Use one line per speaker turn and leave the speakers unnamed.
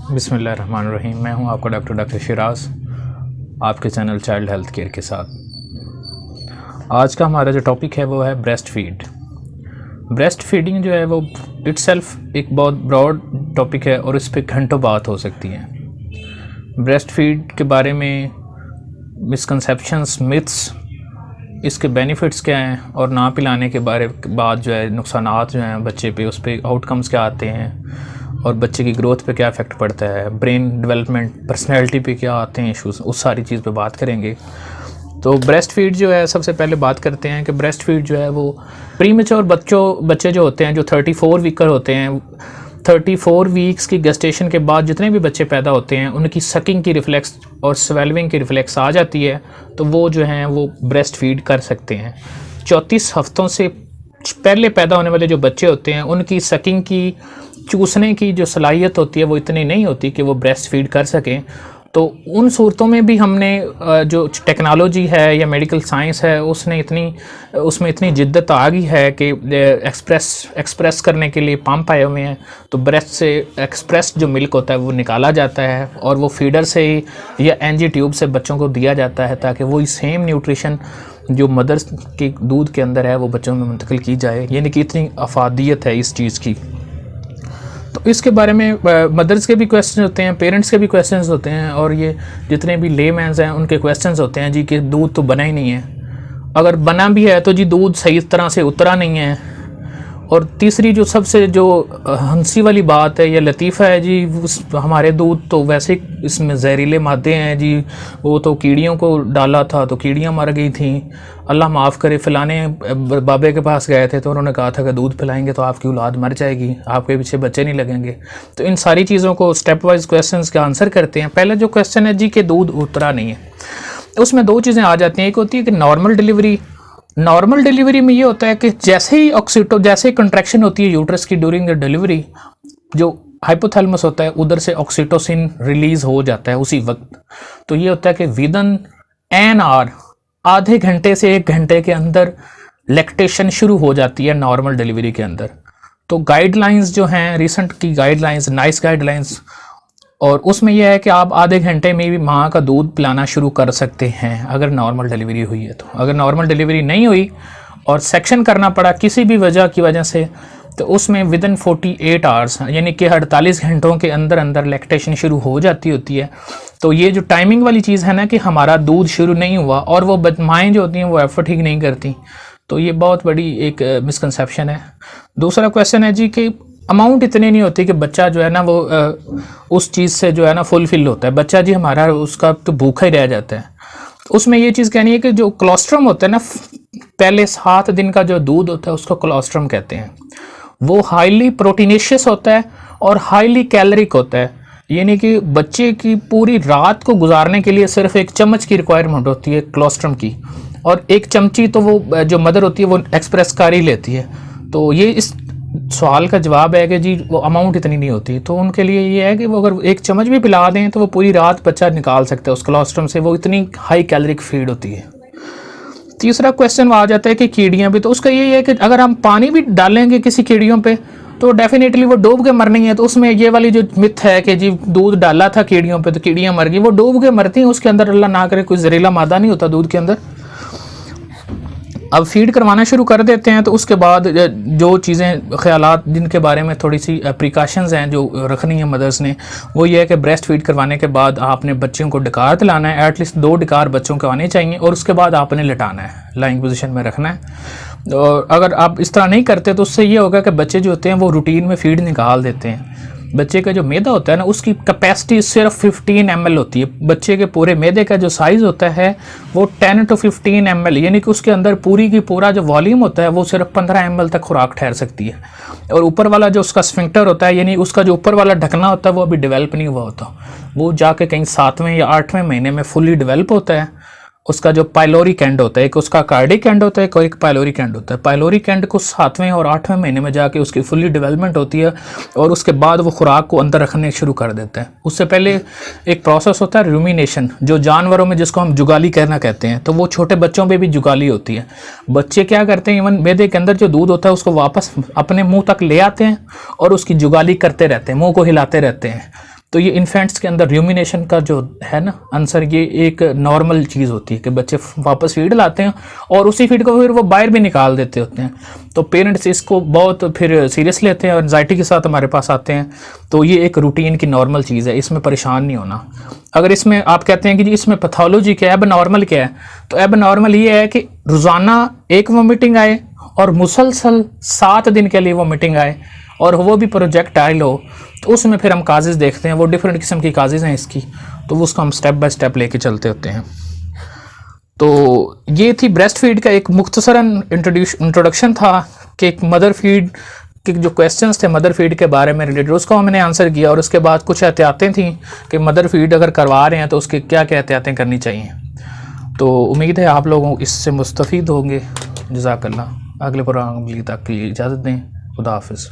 बिस्मिल्लाहिर्रहमानिर्रहीम। मैं हूं आपका डॉक्टर शिराज, आपके चैनल चाइल्ड हेल्थ केयर के साथ। आज का हमारा जो टॉपिक है वो है ब्रेस्ट फीड। ब्रेस्ट फीडिंग जो है वो इट्सेल्फ एक बहुत ब्रॉड टॉपिक है और इस पर घंटों बात हो सकती है। ब्रेस्ट फीड के बारे में मिसकंसेप्शंस, मिथ्स, इसके बेनिफिट्स क्या हैं और ना पिलाने के बाद जो है नुकसानात जो हैं बच्चे पे, उस पर आउटकम्स क्या आते हैं और बच्चे की ग्रोथ पे क्या इफ़ेक्ट पड़ता है, ब्रेन डेवलपमेंट, पर्सनैलिटी पे क्या आते हैं इशूज़, उस सारी चीज़ पे बात करेंगे। तो ब्रेस्ट फीड जो है, सबसे पहले बात करते हैं कि ब्रेस्ट फीड जो है वो प्रीमेच्योर बच्चे जो होते हैं, जो 34 वीकर होते हैं, 34 वीक्स की गेस्टेशन के बाद जितने भी बच्चे पैदा होते हैं उनकी सकिंग की रिफ्लेक्स और स्वेलविंग की रिफ्लेक्स आ जाती है, तो वो जो हैं वो ब्रेस्ट फीड कर सकते हैं। 34 हफ्तों से पहले पैदा होने वाले जो बच्चे होते हैं उनकी सकिंग की, चूसने की जो सलाहियत होती है वो इतनी नहीं होती कि वो ब्रेस्ट फीड कर सकें। तो उन सूरतों में भी हमने जो टेक्नोलॉजी है या मेडिकल साइंस है उसमें इतनी जिद्दत आ गई है कि एक्सप्रेस करने के लिए पंप आए हुए हैं, तो ब्रेस्ट से एक्सप्रेस जो मिल्क होता है वो निकाला जाता है और वो फीडर से ही या एनजी ट्यूब से बच्चों को दिया जाता है, ताकि वही सेम न्यूट्रिशन जो मदर्स के दूध के अंदर है वो बच्चों में मुंतकिल की जाए। यानी कि इतनी अफादियत है इस चीज़ की। तो इसके बारे में मदर्स के भी क्वेश्चन होते हैं, पेरेंट्स के भी क्वेश्चंस होते हैं, और ये जितने भी लेमैन्स हैं उनके क्वेश्चंस होते हैं जी कि दूध तो बना ही नहीं है, अगर बना भी है तो जी दूध सही तरह से उतरा नहीं है। और तीसरी जो सबसे जो हंसी वाली बात है या लतीफ़ा है जी, हमारे दूध तो वैसे इसमें जहरीले मादे हैं जी, वो तो कीड़ियों को डाला था तो कीड़ियाँ मर गई थी, अल्लाह माफ़ करे। फ़लाने बाबे के पास गए थे तो उन्होंने कहा था कि दूध पिलाएंगे तो आपकी औलाद मर जाएगी, आपके पीछे बच्चे नहीं लगेंगे। तो इन सारी चीज़ों को स्टेप वाइज क्वेश्चन का आंसर करते हैं। पहला जो क्वेश्चन है जी कि दूध उतरा नहीं है, उसमें दो चीज़ें आ जाती हैं। एक होती है कि नॉर्मल डिलीवरी। नॉर्मल डिलीवरी में ये होता है कि जैसे ही कंट्रैक्शन होती है यूट्रस की ड्यूरिंग द डिलीवरी, जो हाइपोथैलेमस होता है उधर से ऑक्सीटोसिन रिलीज हो जाता है उसी वक्त। तो ये होता है कि विदिन एन आवर, आधे घंटे से 1 घंटे के अंदर लैक्टेशन शुरू हो जाती है नॉर्मल डिलीवरी के अंदर। तो गाइडलाइंस जो हैं, रिसेंट की गाइडलाइंस, नाइस गाइडलाइंस, और उसमें यह है कि आप आधे घंटे में भी माँ का दूध पिलाना शुरू कर सकते हैं अगर नॉर्मल डिलीवरी हुई है। तो अगर नॉर्मल डिलीवरी नहीं हुई और सेक्शन करना पड़ा किसी भी वजह से, तो उसमें विदिन 48 आवर्स यानी कि 48 घंटों के अंदर अंदर लैक्टेशन शुरू हो जाती होती है। तो ये जो टाइमिंग वाली चीज़ है ना कि हमारा दूध शुरू नहीं हुआ और वो माएँ जो होती हैं वो एफर्ट ही नहीं करती, तो ये बहुत बड़ी एक मिसकंसेप्शन है। दूसरा क्वेश्चन है जी कि अमाउंट इतनी नहीं होती कि बच्चा जो है ना वो उस चीज़ से जो है ना फुलफिल होता है। बच्चा जी हमारा उसका तो भूखा ही रह जाता है। उसमें ये चीज़ कहनी है कि जो कोलेस्ट्रम होता है ना, पहले 7 दिन का जो दूध होता है उसको कोलेस्ट्रम कहते हैं। वो हाईली प्रोटीनेशियस होता है और हाईली कैलोरिक होता है, यानी कि बच्चे की पूरी रात को गुजारने के लिए सिर्फ 1 चम्मच की रिक्वायरमेंट होती है कोलेस्ट्रम की, और 1 चमची तो वो जो मदर होती है वो एक्सप्रेस कर ही लेती है। तो ये इस सवाल का जवाब है कि जी वो अमाउंट इतनी नहीं होती। तो उनके लिए ये है कि वो अगर 1 चम्मच भी पिला दें तो वो पूरी रात बच्चा निकाल सकता है उस कोलेस्ट्रम से, वो इतनी हाई कैलोरिक फीड होती है। तीसरा क्वेश्चन आ जाता है कि कीड़ियाँ भी, तो उसका यही है कि अगर हम पानी भी डालेंगे किसी कीड़ियों पे तो डेफिनेटली वो डूब के मरनी है। तो उसमें ये वाली जो मिथ है कि जी दूध डाला था कीड़ियों पे तो कीड़ियाँ मर गई, वो डूब के मरती हैं, उसके अंदर अल्लाह ना करे कोई जहरीला मादा नहीं होता दूध के अंदर। अब फीड करवाना शुरू कर देते हैं तो उसके बाद जो चीज़ें, ख्यालात जिनके बारे में थोड़ी सी प्रिकॉशंस हैं जो रखनी है मदर्स ने, वो ये है कि ब्रेस्ट फीड करवाने के बाद आपने बच्चों को डकार दिलाना है, एटलीस्ट 2 डकार बच्चों को आने चाहिए, और उसके बाद आपने लिटाना है, लाइंग पोजीशन में रखना है। और अगर आप इस तरह नहीं करते तो उससे ये होगा कि बच्चे जो होते हैं वो रूटीन में फीड निकाल देते हैं। बच्चे का जो मैदा होता है ना उसकी कैपेसिटी सिर्फ 15 ml होती है। बच्चे के पूरे मैदे का जो साइज़ होता है वो 10 to 15 ml, यानी कि उसके अंदर पूरी की पूरा जो वॉल्यूम होता है वो सिर्फ 15 ml तक खुराक ठहर सकती है। और ऊपर वाला जो उसका स्फिंक्टर होता है, यानी उसका जो ऊपर वाला ढकना होता है वो अभी डेवलप नहीं हुआ होता, वो जाके कहीं 7वें या 8वें महीने में फुली डेवलप होता है। उसका जो पाइलोरिक एंड होता है, एक उसका कार्डिक एंड होता है, एक पाइलोरिक एंड होता है। पाइलोरिक एंड को 7वें और 8वें महीने में जाके उसकी फुल्ली डेवलपमेंट होती है और उसके बाद वो खुराक को अंदर रखने शुरू कर देते हैं। उससे पहले एक प्रोसेस होता है रूमिनेशन, जो जानवरों में जिसको हम जुगाली करना कहते हैं, तो वो छोटे बच्चों में भी जुगाली होती है। बच्चे क्या करते हैं, इवन मैदे के अंदर जो दूध होता है उसको वापस अपने मुंह तक ले आते हैं और उसकी जुगाली करते रहते हैं, मुंह को हिलाते रहते हैं। तो ये इन्फेंट्स के अंदर रूमिनेशन का जो है ना आंसर, ये एक नॉर्मल चीज़ होती है कि बच्चे वापस फीड लाते हैं और उसी फीड को फिर वो बाहर भी निकाल देते होते हैं। तो पेरेंट्स इसको बहुत फिर सीरियस लेते हैं और एंजाइटी के साथ हमारे पास आते हैं। तो ये एक रूटीन की नॉर्मल चीज़ है, इसमें परेशान नहीं होना। अगर इसमें आप कहते हैं कि जी इसमें पैथोलॉजी क्या है, एब नॉर्मल क्या है, तो एब नॉर्मल ये है कि रोज़ाना एक वोमिटिंग आए और मुसलसल 7 दिन के लिए वोमिटिंग आए और वो भी प्रोजेक्टाइल हो, तो उसमें फिर हम काजेज़ देखते हैं। वो डिफरेंट किस्म की काजेज़ हैं इसकी, तो उसको हम स्टेप बाय स्टेप लेके चलते होते हैं। तो ये थी ब्रेस्ट फीड का एक मुख्तसरन इंट्रोडक्शन था कि एक मदर फीड के जो क्वेश्चंस थे मदर फीड के बारे में रिलेटेड, उसको हमने आंसर किया। और उसके बाद कुछ एहतियातें थी कि मदर फीड अगर करवा रहे हैं तो उसके क्या क्या एहतियातें करनी चाहिए। तो उम्मीद है आप लोगों इससे मुस्तफ़ीद होंगे। जज़ाकल्लाह। अगले प्रोग्राम तक के लिए इजाज़त दें। खुदा हाफ़िज़।